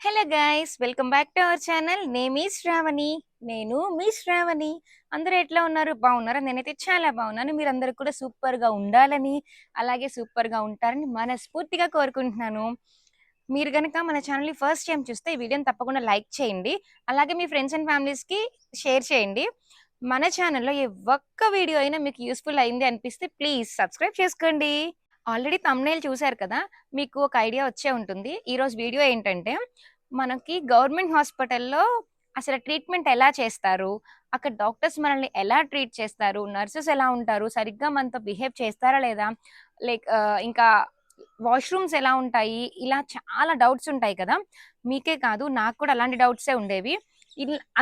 Hello guys, welcome back to our channel. Name ఈ శ్రావణి. నేను మీ శ్రావణి. అందరూ ఎట్లా ఉన్నారు? బాగున్నారా? నేనైతే చాలా బాగున్నాను. మీరందరూ కూడా సూపర్ గా ఉండాలని, అలాగే సూపర్ గా ఉంటారని మనస్ఫూర్తిగా కోరుకుంటున్నాను. మీరు గనక మన ఛానల్ని ఫస్ట్ టైం చూస్తే ఈ వీడియోని తప్పకుండా లైక్ చేయండి. అలాగే మీ ఫ్రెండ్స్ అండ్ ఫ్యామిలీస్ కి షేర్ చేయండి. మన ఛానల్లో ఏ ఒక్క వీడియో అయినా మీకు యూస్ఫుల్ అయింది అనిపిస్తే ప్లీజ్ సబ్స్క్రైబ్ చేసుకోండి. ఆల్రెడీ తమ్నేల్ చూశారు కదా, మీకు ఒక ఐడియా వచ్చే ఉంటుంది. ఈరోజు వీడియో ఏంటంటే, మనకి గవర్నమెంట్ హాస్పిటల్లో అసలు ట్రీట్మెంట్ ఎలా చేస్తారు, అక్కడ డాక్టర్స్ మనల్ని ఎలా ట్రీట్ చేస్తారు, నర్సెస్ ఎలా ఉంటారు, సరిగ్గా మనతో బిహేవ్ చేస్తారా లేదా, లైక్ ఇంకా వాష్రూమ్స్ ఎలా ఉంటాయి, ఇలా చాలా డౌట్స్ ఉంటాయి కదా. మీకే కాదు, నాకు కూడా అలాంటి డౌట్సే ఉండేవి.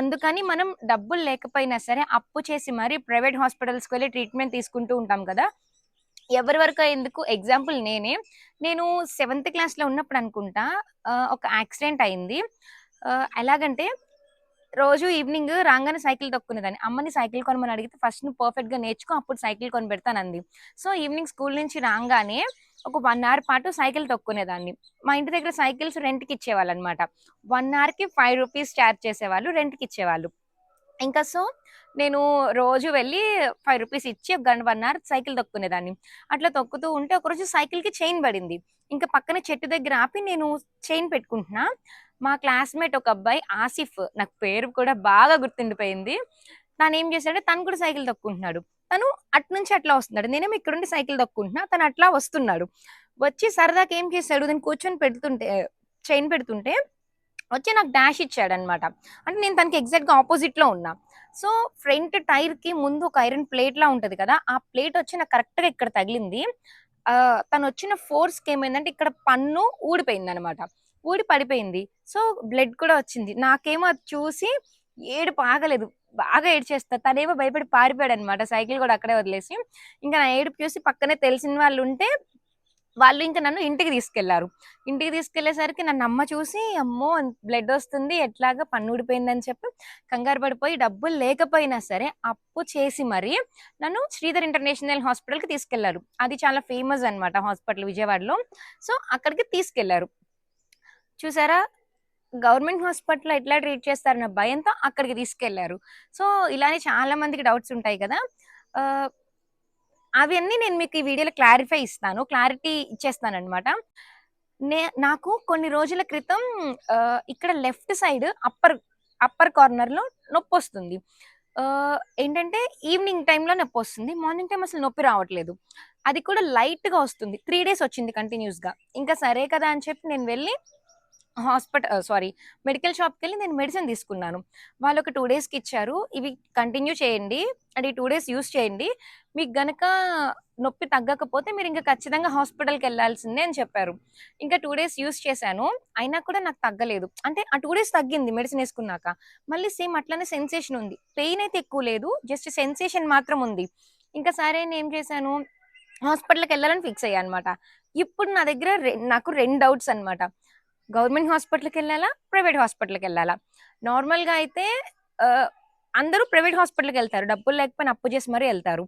అందుకని మనం డబ్బులు లేకపోయినా సరే అప్పు చేసి మరీ ప్రైవేట్ హాస్పిటల్స్కి వెళ్ళి ట్రీట్మెంట్ తీసుకుంటూ ఉంటాం కదా. ఎవరి వరకు ఎందుకు, ఎగ్జాంపుల్ నేను 7th క్లాస్లో ఉన్నప్పుడు అనుకుంటా ఒక యాక్సిడెంట్ అయింది. ఎలాగంటే, రోజు ఈవినింగ్ రాగానే సైకిల్ తొక్కునేదాన్ని. అమ్మని సైకిల్ కొనమని అడిగితే, ఫస్ట్ నువ్వు పర్ఫెక్ట్గా నేర్చుకో, అప్పుడు సైకిల్ కొని పెడతానంది. సో ఈవినింగ్ స్కూల్ నుంచి రాగానే ఒక 1 hour పాటు సైకిల్ తొక్కునేదాన్ని. మా ఇంటి దగ్గర సైకిల్స్ రెంట్కి ఇచ్చేవాళ్ళు అనమాట. 1 hourకి 5 రూపీస్ ఛార్జ్ చేసేవాళ్ళు, రెంట్కి ఇచ్చేవాళ్ళు. ఇంకా సో నేను రోజు వెళ్ళి 5 రూపీస్ ఇచ్చి ఒక గంట 1 hour సైకిల్ తొక్కునేదాన్ని. అట్లా తొక్కుతూ ఉంటే ఒకరోజు సైకిల్కి చైన్ పడింది. ఇంకా పక్కన చెట్టు దగ్గర ఆపి నేను చైన్ పెట్టుకుంటున్నా. మా క్లాస్మేట్ ఒక అబ్బాయి ఆసిఫ్, నాకు పేరు కూడా బాగా గుర్తుండిపోయింది. తను ఏం చేశాడంటే, తను కూడా సైకిల్ తొక్కుంటున్నాడు. తను అటు నుంచి అట్లా వస్తున్నాడు, నేనేమో ఇక్కడుండి సైకిల్ తొక్కుంటున్నా, తను అట్లా వస్తున్నాడు. వచ్చి సరదాకి ఏం చేశాడు, నేను కూర్చొని పెడుతుంటే, చైన్ పెడుతుంటే వచ్చి నాకు డాష్ ఇచ్చాడనమాట. అంటే నేను తనకి ఎగ్జాక్ట్గా ఆపోజిట్లో ఉన్నా. సో ఫ్రంట్ టైర్కి ముందు ఒక ఐరన్ ప్లేట్ లా ఉంటది కదా, ఆ ప్లేట్ వచ్చి నాకు కరెక్ట్గా ఇక్కడ తగిలింది. తను వచ్చిన ఫోర్స్కి ఏమైందంటే, ఇక్కడ పన్ను ఊడిపోయింది అనమాట. ఊడి పడిపోయింది. సో బ్లడ్ కూడా వచ్చింది. నాకేమో అది చూసి ఏడుపు ఆగలేదు, బాగా ఏడ్చేస్తా. తనేమో భయపడి పారిపోయాడు అనమాట, సైకిల్ కూడా అక్కడే వదిలేసి. ఇంకా నా ఏడుపు చూసి పక్కనే తెలిసిన వాళ్ళు ఉంటే, వాళ్ళు ఇంకా నన్ను ఇంటికి తీసుకెళ్లారు. ఇంటికి తీసుకెళ్లేసరికి నన్ను అమ్మ చూసి, అమ్మో బ్లడ్ వస్తుంది, ఎట్లాగా పన్ను ఊడిపోయిందని చెప్పి కంగారు పడిపోయి, డబ్బులు లేకపోయినా సరే అప్పు చేసి మరి నన్ను శ్రీధర్ ఇంటర్నేషనల్ హాస్పిటల్కి తీసుకెళ్లారు. అది చాలా ఫేమస్ అనమాట హాస్పిటల్ విజయవాడలో. సో అక్కడికి తీసుకెళ్లారు. చూసారా, గవర్నమెంట్ హాస్పిటల్ ఎట్లా ట్రీట్ చేస్తారన్న భయంతో అక్కడికి తీసుకెళ్లారు. సో ఇలానే చాలా మందికి డౌట్స్ ఉంటాయి కదా. అవన్నీ నేను మీకు ఈ వీడియోలో క్లారిటీ ఇచ్చేస్తాను అనమాట. నాకు కొన్ని రోజుల క్రితం ఇక్కడ లెఫ్ట్ సైడ్ అప్పర్ కార్నర్ లో నొప్పి వస్తుంది. ఏంటంటే, ఈవినింగ్ టైంలో నొప్పి వస్తుంది, మార్నింగ్ టైం అసలు నొప్పి రావట్లేదు. అది కూడా లైట్ గా వస్తుంది. 3 days వచ్చింది కంటిన్యూస్ గా. ఇంకా సరే కదా అని చెప్పి నేను వెళ్ళి మెడికల్ షాప్కి వెళ్ళి నేను మెడిసిన్ తీసుకున్నాను. వాళ్ళు ఒక 2 daysకి ఇచ్చారు, ఇవి కంటిన్యూ చేయండి, అది 2 days యూస్ చేయండి, మీకు గనక నొప్పి తగ్గకపోతే మీరు ఇంకా ఖచ్చితంగా హాస్పిటల్కి వెళ్ళాల్సిందే అని చెప్పారు. ఇంకా 2 days యూస్ చేశాను, అయినా కూడా నాకు తగ్గలేదు. అంటే ఆ 2 days తగ్గింది మెడిసిన్ వేసుకున్నాక, మళ్ళీ సేమ్ అట్లానే సెన్సేషన్ ఉంది. పెయిన్ అయితే ఎక్కువ లేదు, జస్ట్ సెన్సేషన్ మాత్రం ఉంది. ఇంకా సరే నేను ఏం చేశాను, హాస్పిటల్కి వెళ్ళాలని ఫిక్స్ అయ్యా అనమాట. ఇప్పుడు నా దగ్గర నాకు 2 డౌట్స్ అనమాట. గవర్నమెంట్ హాస్పిటల్కి వెళ్ళాలా, ప్రైవేట్ హాస్పిటల్కి వెళ్ళాలా? నార్మల్గా అయితే అందరూ ప్రైవేట్ హాస్పిటల్కి వెళ్తారు, డబ్బులు లేకపోయినా అప్పు చేసి మరీ వెళ్తారు.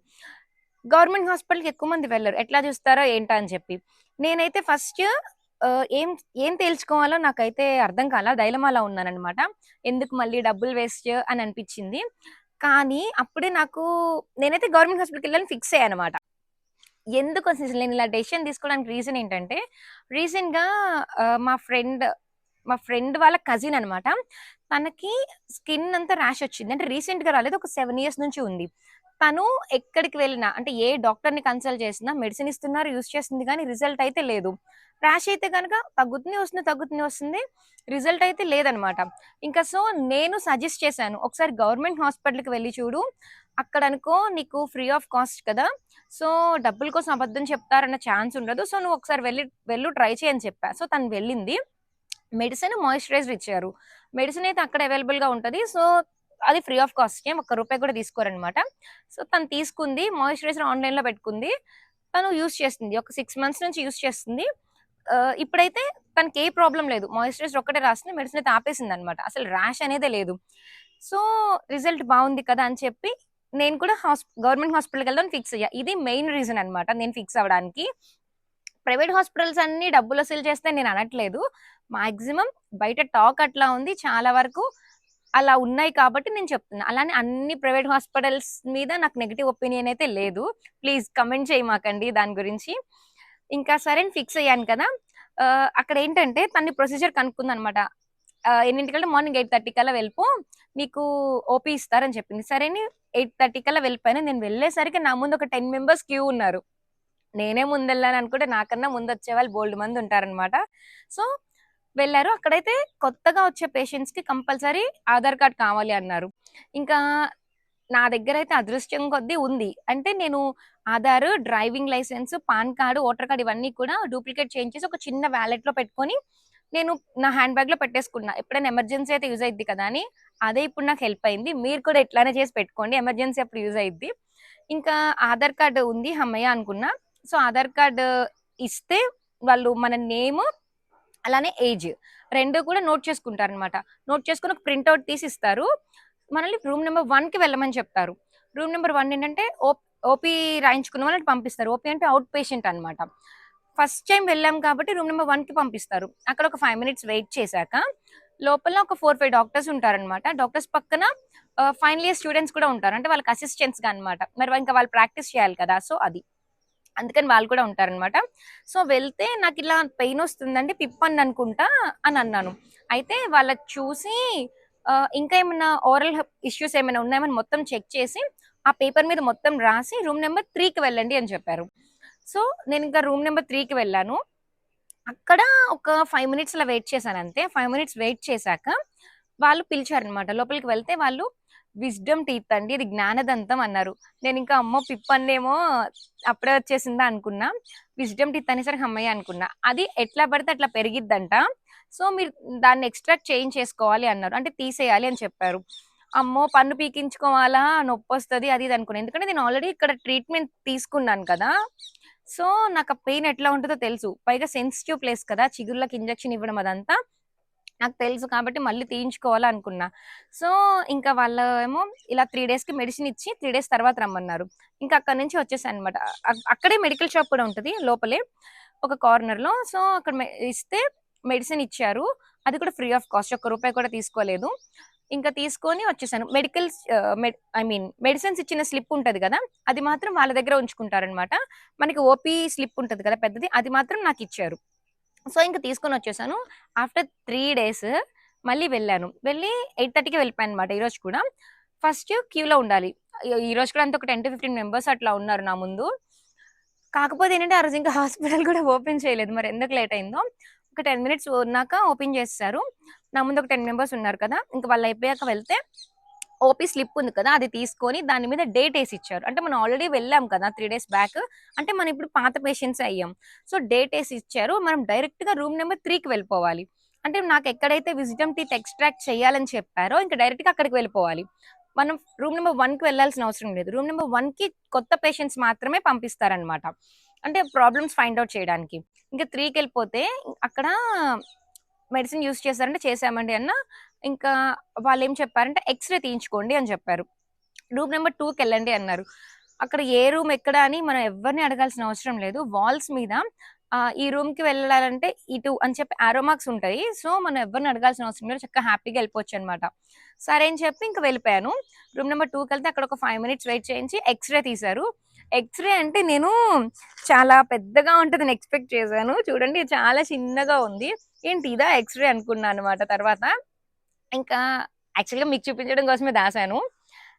గవర్నమెంట్ హాస్పిటల్కి ఎక్కువ మంది వెళ్ళరు, ఎట్లా చూస్తారో ఏంటా అని చెప్పి. నేనైతే ఫస్ట్ ఏం ఏం తేల్చుకోవాలో నాకైతే అర్థం కాల, డైలమాలో ఉన్నానమాట. ఎందుకు మళ్ళీ డబ్బులు వేస్ట్ అని అనిపించింది. కానీ అప్పుడే నేనైతే గవర్నమెంట్ హాస్పిటల్కి వెళ్ళాలని ఫిక్స్ అయ్యాను అనమాట. ఎందుకు అసలు నేను ఇలా డెసిషన్ తీసుకోవడానికి రీజన్ ఏంటంటే, రీసెంట్గా మా ఫ్రెండ్ వాళ్ళ కజిన్ అనమాట. తనకి స్కిన్ అంతా ర్యాష్ వచ్చింది. అంటే రీసెంట్గా రాలేదు, ఒక 7 years నుంచి ఉంది. తను ఎక్కడికి వెళ్ళినా, అంటే ఏ డాక్టర్ని కన్సల్ట్ చేసినా మెడిసిన్ ఇస్తున్నారు, యూస్ చేస్తుంది, కానీ రిజల్ట్ అయితే లేదు. ర్యాష్ అయితే కనుక తగ్గుతూనే వస్తుంది, రిజల్ట్ అయితే లేదనమాట. ఇంకా సో నేను సజెస్ట్ చేశాను, ఒకసారి గవర్నమెంట్ హాస్పిటల్కి వెళ్ళి చూడు, అక్కడ అనుకో నీకు ఫ్రీ ఆఫ్ కాస్ట్ కదా, సో డబ్బుల కోసం అబద్ధం చెప్తారన్న ఛాన్స్ ఉండదు, సో నువ్వు ఒకసారి వెళ్ళు ట్రై చేయని చెప్పా. సో తను వెళ్ళింది, మెడిసిన్ మాయిశ్చరైజర్ ఇచ్చారు. మెడిసిన్ అయితే అక్కడ అవైలబుల్గా ఉంటుంది, సో అది ఫ్రీ ఆఫ్ కాస్ట్, ₹1 కూడా తీసుకోరనమాట. సో తను తీసుకుంది, మాయిశ్చరైజర్ ఆన్లైన్లో పెట్టుకుంది, తను యూస్ చేస్తుంది, ఒక 6 months నుంచి యూస్ చేస్తుంది. ఇప్పుడైతే తనకి ఏ ప్రాబ్లం లేదు, మాయిశ్చరైజర్ ఒక్కటే రాస్తుంది, మెడిసిన్ అయితే ఆపేసింది అనమాట, అసలు ర్యాష్ అనేదే లేదు. సో రిజల్ట్ బాగుంది కదా అని చెప్పి నేను కూడా గవర్నమెంట్ హాస్పిటల్కి వెళ్దాం ఫిక్స్ అయ్యా. ఇది మెయిన్ రీజన్ అనమాట నేను ఫిక్స్ అవ్వడానికి. ప్రైవేట్ హాస్పిటల్స్ అన్ని డబ్బులు వసూలు చేస్తే నేను అనట్లేదు. మాక్సిమం బయట టాక్ అట్లా ఉంది. చాలా వరకు అలా ఉన్నాయి కాబట్టి నేను చెప్తున్నా. అలానే అన్ని ప్రైవేట్ హాస్పిటల్స్ మీద నాకు నెగెటివ్ ఒపీనియన్ అయితే లేదు. ప్లీజ్ కమెంట్ చేయమాకండి దాని గురించి. ఇంకా సరే అని ఫిక్స్ అయ్యాను కదా! అక్కడేంటంటే తన్ని ప్రొసీజర్ కనుక్కుందనమాట. ఎన్నింటికంటే మార్నింగ్ 8:30 కల్లా వెళ్ళిపో. నీకు ఓపీ ఇస్తారని చెప్పింది. సరే అని 8:30 కల్లా వెళ్ళిపోయాను. నేను వెళ్ళేసరికి నా ముందు ఒక 10 మెంబర్స్ క్యూ ఉన్నారు. నేనే ముందెళ్ళాను అనుకుంటే నాకన్నా ముందొచ్చేవాళ్ళు బోలెడు మంది ఉంటారనమాట. సో, వెళ్లారు. అక్కడైతే కొత్తగా వచ్చే పేషెంట్స్‌కి కంపల్సరీ ఆధార్ కార్డ్ కావాలి అన్నారు. ఇంకా నా దగ్గరైతే అదృష్టం కొద్దీ ఉంది. అంటే నేను Aadhaar, driving licence, PAN card, voter card ఇవన్నీ కూడా డూప్లికేట్ చేయించేసి ఒక చిన్న వాలెట్‌లో పెట్టుకొని నేను నా హ్యాండ్ బ్యాగ్‌లో పెట్టేసుకున్నా. ఎప్పుడైనా ఎమర్జెన్సీ అయితే యూజ్ అయిద్ది కదా అని. అదే ఇప్పుడు నాకు హెల్ప్ అయింది. మీరు కూడా ఇట్లానే చేసి పెట్టుకోండి. ఎమర్జెన్సీ అప్పుడు యూజ్ అయిద్ది. ఇంకా ఆధార్ కార్డ్ ఉంది హమ్మయ్య! అనుకున్నా. సో, ఆధార్ కార్డ్ ఇస్తే వాళ్ళు మన నేము, అలానే ఏజ్ 2 కూడా నోట్ చేసుకుంటారనమాట. నోట్ చేసుకొని ఒక ప్రింట్ ఔట్ తీసి ఇస్తారు. మనల్ని రూమ్ నంబర్ 1కి వెళ్ళమని చెప్తారు. రూమ్ నంబర్ 1 ఏంటంటే ఓపీ రాయించుకున్న వాళ్ళని పంపిస్తారు. ఓపీ అంటే ఔట్ పేషెంట్ అనమాట. ఫస్ట్ టైం వెళ్ళాం కాబట్టి రూమ్ నంబర్ 1కి పంపిస్తారు. అక్కడ ఒక 5 మినిట్స్ వెయిట్ చేశాక లోపల ఒక 4, 5 డాక్టర్స్ ఉంటారనమాట. డాక్టర్స్ పక్కన ఫైనల్ ఇయర్ స్టూడెంట్స్ కూడా ఉంటారు. అంటే వాళ్ళకి అసిస్టెంట్స్‌గా అనమాట. మరి ఇంకా వాళ్ళు ప్రాక్టీస్ చేయాలి కదా! సో, అది. అందుకని వాళ్ళు కూడా ఉంటారనమాట. సో, వెళ్తే నాకిలా పెయినొస్తుందండి పిప్పండి అనుకుంటా అని అన్నాను. అయితే వాళ్ళది చూసి ఇంకా ఏమన్నా ఓరల్ ఇష్యూస్ ఏమైనా ఉన్నాయేమో అని మొత్తం చెక్ చేసి, ఆ పేపర్ మీద మొత్తం రాసి రూమ్ నంబర్ 3కి వెళ్ళండి అని చెప్పారు. సో, నేనింకా రూమ్ నంబర్ 3కి వెళ్ళాను. అక్కడ ఒక 5 మినిట్స్ అలా వెయిట్ చేశానంతే. 5 మినిట్స్ వెయిట్ చేశాక వాళ్ళు పిలిచారనమాట. లోపలికి వెళ్తే వాళ్ళు విజ్డమ్ టీత్ అండి. ఇది జ్ఞానదంతం అన్నారు. నేనింకా అమ్మో! పిప్పందేమో అప్పుడే వచ్చేసిందా అనుకున్నా. విజ్డమ్ టీత్ అనేసరికి హమ్మయ్య! అనుకున్నా. అది ఎట్లా పడితే అట్లా పెరిగిద్దంట. సో, మీరు దాన్ని ఎక్స్ట్రాక్ట్ చేయించేసుకోవాలి అన్నారు. అంటే తీసేయాలి అని చెప్పారు. అమ్మో! పన్ను పీకించుకోవాలా? నొప్పొస్తది అది ఇది అనుకున్నా. ఎందుకంటే నేను ఆల్రెడీ ఇక్కడ ట్రీట్మెంట్ తీసుకున్నాను కదా! సో, నాకు ఆ పెయిన్ ఎట్లా ఉంటదో తెలుసు. పైగా సెన్సిటివ్ ప్లేస్ కదా! చిగుర్లకి ఇంజెక్షన్ ఇవ్వడం అదంతా నాకు తెలుసు కాబట్టి మళ్ళీ తీయించుకోవాలా అనుకున్నా. సో, ఇంకా వాళ్ళేమో ఇలా 3 డేస్‌కి మెడిసిన్ ఇచ్చి 3 డేస్ తర్వాత రమ్మన్నారు. ఇంకా అక్కడి నుంచి వచ్చేసాననమాట. అక్కడే మెడికల్ షాప్ కూడా ఉంటది లోపలే ఒక కార్నర్‌లో. సో, అక్కడ ఇస్తే మెడిసిన్ ఇచ్చారు. అది కూడా ఫ్రీ ఆఫ్ కాస్ట్. ఒక్క రూపాయి కూడా తీసుకోలేదు. ఇంకా తీసుకొని వచ్చేసాను. మెడికల్స్ ఐ మీన్ మెడిసిన్స్ ఇచ్చిన స్లిప్ ఉంటది గదా! అది మాత్రం వాళ్ళ దగ్గర ఉంచుకుంటారనమాట. మనకి ఓపీ స్లిప్ ఉంటది కదా! పెద్దది. అది మాత్రం నాకిచ్చారు. సో, ఇంక తీసుకొనొచ్చేసాను. ఆఫ్టర్ 3 డేస్ మళ్ళీ వెళ్ళాను. వెళ్ళి 8:30కి వెళ్ళిపోయాననమాట ఈరోజు కూడా. ఫస్ట్ క్యూలో ఉండాలి. ఈరోజు కూడా అంతే ఒక 10-15 మెంబర్స్ అట్లా ఉన్నారు నా ముందు. కాకపోతే ఏంటంటే, ఆ రోజు ఇంకా హాస్పిటల్ కూడా ఓపెన్ చేయలేదు. మరి ఎందుకు లేట్ అయిందో. ఒక 10 మినిట్స్ ఉన్నాక ఓపెన్ చేసేసారు. నా ముందు ఒక 10 మెంబర్స్ ఉన్నారు కదా! ఇంక వాళ్ళయిపోయాక వెళ్తే ఓపీ స్లిప్ ఉంది కదా! అది తీసుకొని దాని మీద డేట్ ఏసిచ్చారు. అంటే మనం ఆల్రెడీ వెళ్ళాం కదా! 3 డేస్ బ్యాక్. అంటే మనం ఇప్పుడు పాత పేషెంట్సే అయ్యాం. సో, డేట్ ఏసి ఇచ్చారు. మనం డైరెక్ట్‌గా రూమ్ నంబర్ 3కి వెళ్ళిపోవాలి. అంటే నాకెక్కడైతే విజ్డమ్ టీత్ ఎక్స్ట్రాక్ట్ చేయాలని చెప్పారో ఇంక డైరెక్ట్‌గా అక్కడికి వెళ్ళిపోవాలి. మనం రూమ్ నంబర్ 1కి వెళ్ళాల్సిన అవసరం లేదు. రూమ్ నంబర్ 1కి కొత్త పేషెంట్స్ మాత్రమే పంపిస్తారనమాట. అంటే ప్రాబ్లమ్స్ ఫైండ్ ఔట్ చేయడానికి. ఇంక 3కెళ్ళిపోతే అక్కడ మెడిసిన్ యూజ్ చేశారంటే చేశామండి అన్నా ఇంకా వాళ్ళేం చెప్పారంటే ఎక్స్‌రే తీయించుకోండి అని చెప్పారు. రూమ్ నంబర్ 2కెళ్ళండి అన్నారు. అక్కడ ఏ రూమ్ ఎక్కడ అని మనం ఎవ్వరిని అడగాల్సిన అవసరం లేదు. వాల్స్ మీద ఈ రూమ్‌కి వెళ్ళాలంటే ఇటు అని చెప్పి యారో మార్క్స్ ఉంటాయి. సో, మనం ఎవ్వరిని అడగాల్సిన అవసరం లేదు. చక్కగా హ్యాపీగా ఎళ్ళిపోవచ్చనమాట. సరే అని చెప్పి ఇంక వెళ్ళిపోయాను. రూమ్ నంబర్ 2కెళ్తే అక్కడ ఒక 5 మినిట్స్ వెయిట్ చేయించి ఎక్స్‌రే తీశారు. ఎక్స్‌రే అంటే నేను చాలా పెద్దగా ఉంటదని ఎక్స్‌పెక్ట్ చేశాను. చూడండి చాలా చిన్నగా ఉంది. ఏంటి ఇదా ఎక్స్‌రే అనుకున్నా అనమాట తర్వాత. ఇంకా యాక్చువల్‌గా మీకు చూపించడం కోసమే దాసాను.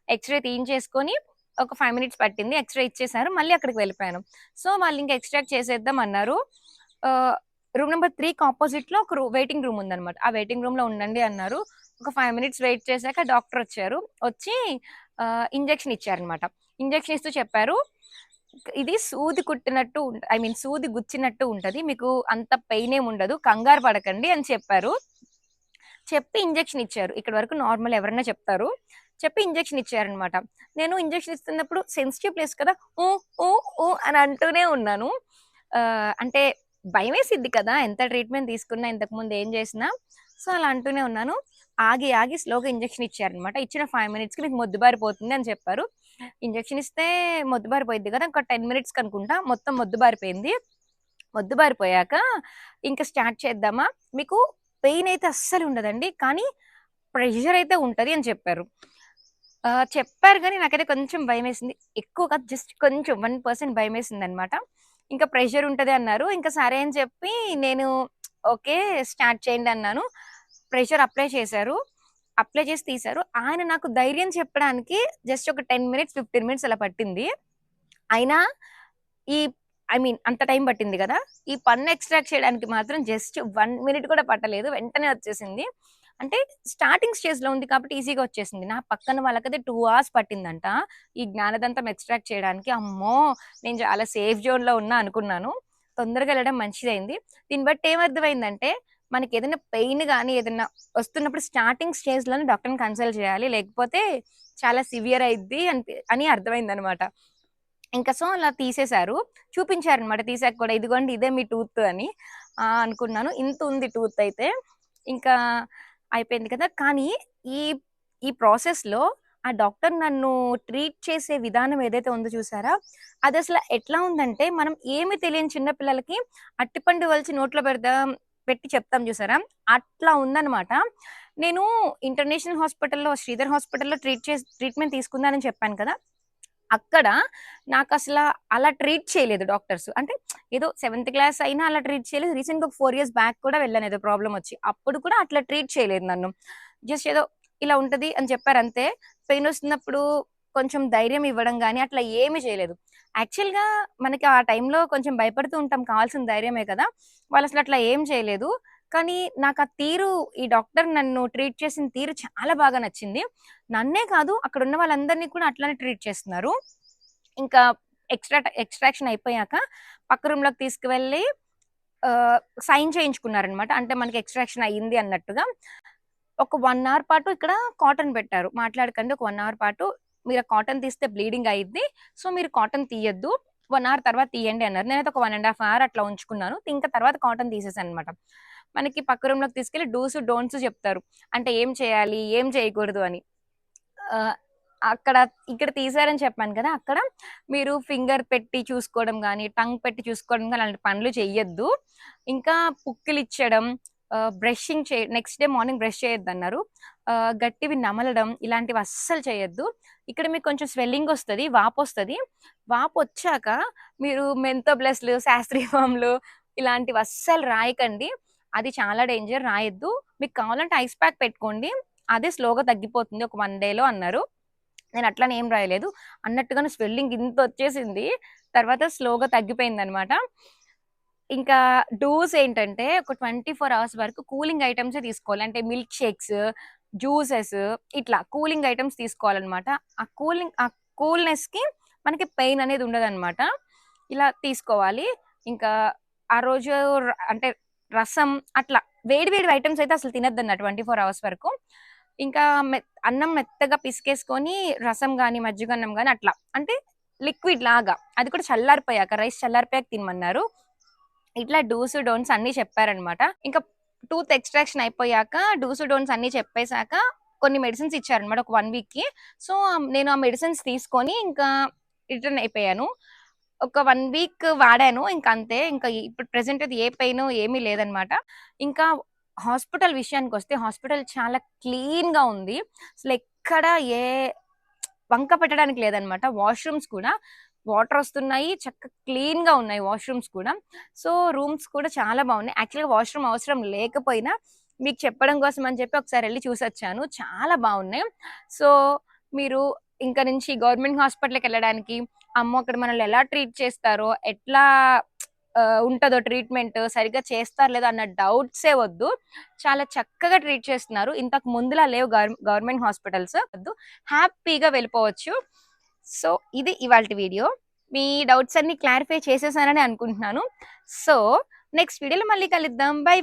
ఎక్స్‌రే తీయించేసుకొని ఒక 5 మినిట్స్ పట్టింది. ఎక్స్‌రే ఇచ్చేసారు. మళ్ళీ అక్కడికి వెళ్ళిపోయాను. సో, వాళ్ళింక ఎక్స్‌ట్రాక్ట్ చేసేద్దాం అన్నారు. ఆహ్, రూమ్ నంబర్ 3కి అపోజిట్‌లో ఒక వెయిటింగ్ రూమ్ ఉందనమాట. ఆ వెయిటింగ్ రూమ్‌లో ఉండండి అన్నారు. ఒక 5 మినిట్స్ వెయిట్ చేసాక డాక్టరొచ్చారు. వచ్చి ఇంజెక్షన్ ఇచ్చారనమాట. ఇంజెక్షన్ ఇస్తూ చెప్పారు, "ఇది సూది కుట్టినట్టు ఐ మీన్ సూది గుచ్చినట్టు ఉంటది. మీకు అంత పెయిన్ ఏమి ఉండదు. కంగారు పడకండి" అని చెప్పారు. చెప్పి ఇంజెక్షన్ ఇచ్చారు. ఇక్కడి వరకు నార్మల్ ఎవరైనా చెప్తారు. చెప్పి ఇంజెక్షన్ ఇచ్చారనమాట. నేను ఇంజెక్షన్ ఇస్తున్నప్పుడు సెన్సిటివ్ ప్లేస్ కదా! ఊ, ఊ, ఊ అని అంటూనే ఉన్నాను. అంటే భయమేసిద్ది కదా! ఎంత ట్రీట్మెంట్ తీసుకున్నా, ఇంతకుముందు ఏం చేసినా. సో, అలా అంటూనే ఉన్నాను. ఆగి, ఆగి స్లోగా ఇంజెక్షన్ ఇచ్చారనమాట. ఇచ్చిన 5 మినిట్స్‌కి మీకు మొద్దుబారిపోతుంది అని చెప్పారు. ఇంజెక్షన్ ఇస్తే మొద్దుబారిపోయిద్ది కదా! ఒక 10 మినిట్స్‌కి అనుకుంటా మొత్తం మొద్దుబారిపోయింది. మొద్దుబారిపోయాక ఇంకా స్టార్ట్ చేద్దామా? మీకు పెయిన్ అయితే అస్సలు ఉండదండి. కానీ ప్రెషర్ అయితే ఉంటది అని చెప్పారు. చెప్పారు గానీ నాకైతే కొంచెం భయమేసింది. ఎక్కువ కాదు, జస్ట్ కొంచెం 1% భయమేసిందనమాట. ఇంకా ప్రెషర్ ఉంటది అన్నారు. ఇంకా సరే అని చెప్పి నేను ఓకే. స్టార్ట్ చేయండి అన్నాను. ప్రెషర్ అప్లై చేశారు. అప్లై చేసి తీశారు. ఆయన నాకు ధైర్యం చెప్పడానికి జస్ట్ ఒక 10 మినిట్స్, 15 మినిట్స్ అలా పట్టింది. అయినా ఈ అంత టైం పట్టింది గదా! ఈ పన్ను ఎక్స్ట్రాక్ట్ చేయడానికి మాత్రం జస్ట్ 1 మినిట్ కూడా పట్టలేదు. వెంటనే వచ్చేసింది. అంటే స్టార్టింగ్ స్టేజ్‌లో ఉంది కాబట్టి ఈజీగా వచ్చేసింది. నా పక్కన వాళ్ళకైతే 2 అవర్స్ పట్టిందంట. ఈ జ్ఞానదంతం ఎక్స్ట్రాక్ట్ చేయడానికి. అమ్మో! నేను చాలా సేఫ్ జోన్‌లో ఉన్నా అనుకున్నాను. తొందరగా వెళ్ళడం మంచిదయింది. దీన్ని బట్టి ఏమర్థమైందంటే, మనకేదైనా పెయిన్ గాని, ఏదన్నా వస్తున్నప్పుడు స్టార్టింగ్ స్టేజ్‌లోనే డాక్టర్‌ని కన్సల్ట్ చేయాలి. లేకపోతే చాలా సివియర్ అయిద్ది అని అర్థమైందనమాట. ఇంకా సో, అలా తీసేశారు. చూపించారనమాట తీసాక కూడా. ఇదిగోండి ఇదే మీ టూత్ అని. అనుకున్నాను. ఇంతుంది టూత్ అయితే. ఇంకా అయిపోయింది కదా! కానీ ఈ ఈ ప్రాసెస్‌లో ఆ డాక్టర్ నన్ను ట్రీట్ చేసే విధానం ఏదైతే ఉందో చూసారా? అదసల ఎట్లా ఉందంటే, మనం ఏమి తెలియని చిన్న పిల్లలకి అరటిపండు ఒలిచి నోట్లో పెట్టి చెప్తాం చూసారా? అట్లా ఉందనమాట. నేను ఇంటర్నేషనల్ హాస్పిటల్‌లో, శ్రీధర్ హాస్పిటల్‌లో ట్రీట్మెంట్ తీసుకున్నానని చెప్పాను కదా! అక్కడ నాకసల అలా ట్రీట్ చేయలేదు డాక్టర్స్. అంటే ఏదో సెవెంత్ క్లాస్ అయినా అలా ట్రీట్ చేయలేదు. రీసెంట్‌గా ఒక 4 ఇయర్స్ బ్యాక్ కూడా వెళ్ళాను ఏదో ప్రాబ్లమ్ వచ్చి. అప్పుడు కూడా అట్లా ట్రీట్ చేయలేదు నన్ను. జస్ట్ ఏదో ఇలా ఉంటది అని చెప్పారంతే. పెయిన్ వస్తున్నప్పుడు కొంచెం ధైర్యం ఇవ్వడం గాని అట్లా ఏమి చేయలేదు. యాక్చువల్‌గా మనకి ఆ టైంలో కొంచెం భయపడుతూ ఉంటాం. కావాల్సిన ధైర్యమే కదా! వాళ్ళసలు అట్లా ఏం చేయలేదు. కానీ నాకా తీరు, ఈ డాక్టర్ నన్ను ట్రీట్ చేసిన తీరు చాలా బాగా నచ్చింది. నన్నే కాదు అక్కడున్న వాళ్ళందరిని కూడా అట్లనే ట్రీట్ చేస్తున్నారు. ఇంకా ఎక్స్‌ట్రాక్షన్ అయిపోయాక పక్క రూమ్‌లోకి తీసుకువెళ్ళి సైన్ చేయించుకున్నారనమాట. అంటే మనకి ఎక్స్‌ట్రాక్షన్ అయింది అన్నట్టుగా. ఒక 1 అవర్ పాటు ఇక్కడ కాటన్ పెట్టారు. మాట్లాడకండి, ఒక 1 అవర్ పాటు మీరు కాటన్ తీస్తే బ్లీడింగ్ అయ్యిద్ది. సో, మీరు కాటన్ తీయొద్దు. 1 అవర్ తర్వాత తీయండి అన్నారు. నేనైతే ఒక 1 ½ అవర్ అట్లా ఉంచుకున్నాను. ఇంకా తర్వాత కాటన్ తీసేసాననమాట. మనకి పక్క రూమ్‌లోకి తీసుకెళ్ళి డూస్, డోంట్స్ చెప్తారు. అంటే ఏం చేయాలి? ఏం చేయకూడదు అని. ఆహ్, అక్కడ ఇక్కడ తీశారని చెప్పాను కదా! అక్కడ మీరు ఫింగర్ పెట్టి చూసుకోవడం గాని, టంగ్ పెట్టి చూసుకోవడం గాని అలాంటి పనులు చెయ్యొద్దు. ఇంకా పుక్కిలిచ్చడం, నెక్స్ట్ డే మార్నింగ్ బ్రష్ చేయొద్దన్నారు. గట్టివి నమలడం ఇలాంటివి అస్సలు చేయొద్దు. ఇక్కడ మీకు కొంచెం స్వెల్లింగొస్తది, వాపొస్తది. వాపొచ్చాక మీరు మెంతో ప్లస్‌లు, శాస్త్రీయ వాములు ఇలాంటివి అస్సలు రాయకండి. అది చాలా డేంజర్, రాయొద్దు. మీకు కావాలంటే ఐస్ ప్యాక్ పెట్టుకోండి. అదే స్లోగా తగ్గిపోతుంది ఒక 1 డేలో అన్నారు. నేను అట్లని ఏం రాయలేదు. అన్నట్టుగానే స్వెల్లింగ్ ఇంతొచ్చేసింది. తర్వాత స్లోగా తగ్గిపోయిందనమాట. ఇంకా డోస్ ఏంటంటే ఒక 24 అవర్స్ వరకు కూలింగ్ ఐటెమ్సే తీసుకోవాలి. అంటే మిల్క్ షేక్స్, జ్యూసెస్ ఇట్లా కూలింగ్ ఐటెమ్స్ తీసుకోవాలనమాట. ఆ కూల్‌నెస్‌కి మనకి పెయిన్ అనేది ఉండదనమాట. ఇలా తీసుకోవాలి. ఇంకా ఆ రోజు అంటే రసం అట్లా వేడి వేడి ఐటెమ్స్ అయితే అసలు తినొద్దన్నారు 24 అవర్స్ వరకు. ఇంకా అన్నం మెత్తగా పిసికేసుకొని రసం గాని, మజ్జిగన్నం గాని అట్లా. అంటే లిక్విడ్ లాగా. అది కూడా చల్లారిపోయాక, రైస్ చల్లారిపోయాక తినమన్నారు. ఇట్లా డూస్, డోంట్స్ అన్నీ చెప్పారనమాట. ఇంకా టూత్ ఎక్స్‌ట్రాక్షన్ అయిపోయాక డూస్, డోంట్స్ అన్నీ చెప్పేసాక కొన్ని మెడిసిన్స్ ఇచ్చారనమాట ఒక 1 వీక్‌కి. సో, నేను ఆ మెడిసిన్స్ తీసుకొని ఇంకా రిటర్న్ అయిపోయాను. ఒక 1 వీక్ వాడాను. ఇంకంతే. ఇంకా ఇప్పుడు ప్రెజెంట్ అయితే ఏ పెయిను ఏమీ లేదనమాట. ఇంకా హాస్పిటల్ విషయానికొస్తే హాస్పిటల్ చాలా క్లీన్‌గా ఉంది. అసలెక్కడ ఏ వంక పెట్టడానికి లేదనమాట. వాష్‌రూమ్స్ కూడా వాటరొస్తున్నాయి. క్లీన్‌గా ఉన్నాయి వాష్‌రూమ్స్ కూడా. సో, రూమ్స్ కూడా చాలా బాగున్నాయి. యాక్చువల్‌గా వాష్‌రూమ్ అవసరం లేకపోయినా మీకు చెప్పడం కోసం అని చెప్పి ఒకసారెళ్లి చూసొచ్చాను. చాలా బావున్నాయి. సో, మీరు ఇంక నుంచి గవర్నమెంట్ హాస్పిటల్‌కెళ్ళడానికి, అమ్మో! అక్కడ మనల్ని ఎలా ట్రీట్ చేస్తారో, ఎట్లా ఉంటదో ట్రీట్‌మెంట్, సరిగ్గా చేస్తారో లేదో అన్న డౌట్సే వద్దు. చాలా చక్కగా ట్రీట్ చేస్తున్నారు. ఇంతకు ముందులా లేవు గవర్నమెంట్ హాస్పిటల్స్. హ్యాపీగా వెళ్ళిపోవచ్చు. సో, ఇది ఇవాల్టి వీడియో. మీ డౌట్స్ అన్నీ క్లారిఫై చేసేసానని అనుకుంటున్నాను. సో, నెక్స్ట్ వీడియోలో మళ్ళీ కలుద్దాం. బై.